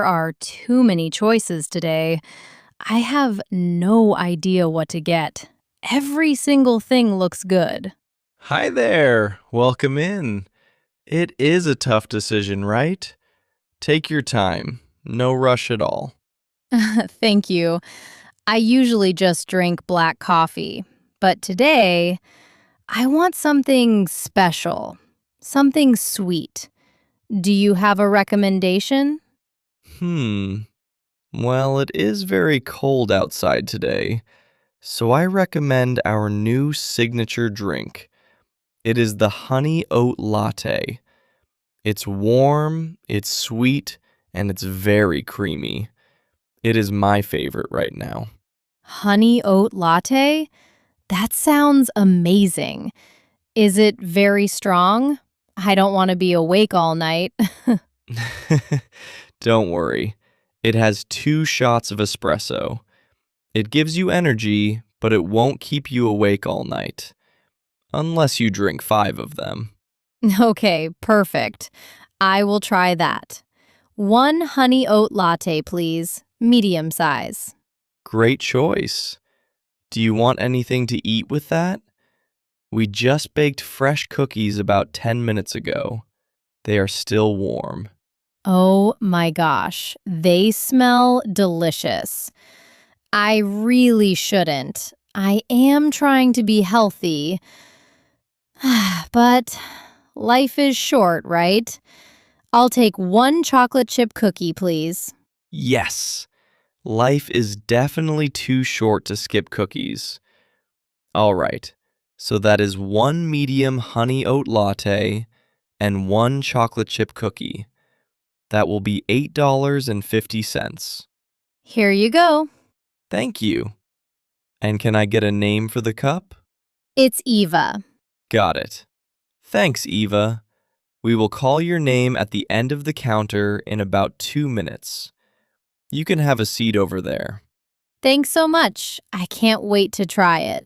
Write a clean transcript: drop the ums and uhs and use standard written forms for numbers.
There are too many choices today. I have no idea what to get. Every single thing looks good. Hi there. Welcome in. It is a tough decision, right? Take your time. No rush at all. Thank you. I usually just drink black coffee, but today I want something special, something sweet. Do you have a recommendation? Hmm. Well, it is very cold outside today, so I recommend our new signature drink. It is the Honey Oat Latte. It's warm, it's sweet, and it's very creamy. It is my favorite right now. Honey oat latte? That sounds amazing. Is it very strong? I don't want to be awake all night. Don't worry. It has 2 shots of espresso. It gives you energy, but it won't keep you awake all night. Unless you drink 5 of them. Okay, perfect. I will try that. One honey oat latte, please. Medium size. Great choice. Do you want anything to eat with that? We just baked fresh cookies about 10 minutes ago. They are still warm. Oh my gosh, they smell delicious. I really shouldn't. I am trying to be healthy, but life is short, right? I'll take one chocolate chip cookie, please. Yes, life is definitely too short to skip cookies. All right, so that is one medium honey oat latte and one chocolate chip cookie. That will be $8.50. Here you go. Thank you. And can I get a name for the cup? It's Eva. Got it. Thanks, Eva. We will call your name at the end of the counter in about 2 minutes. You can have a seat over there. Thanks so much. I can't wait to try it.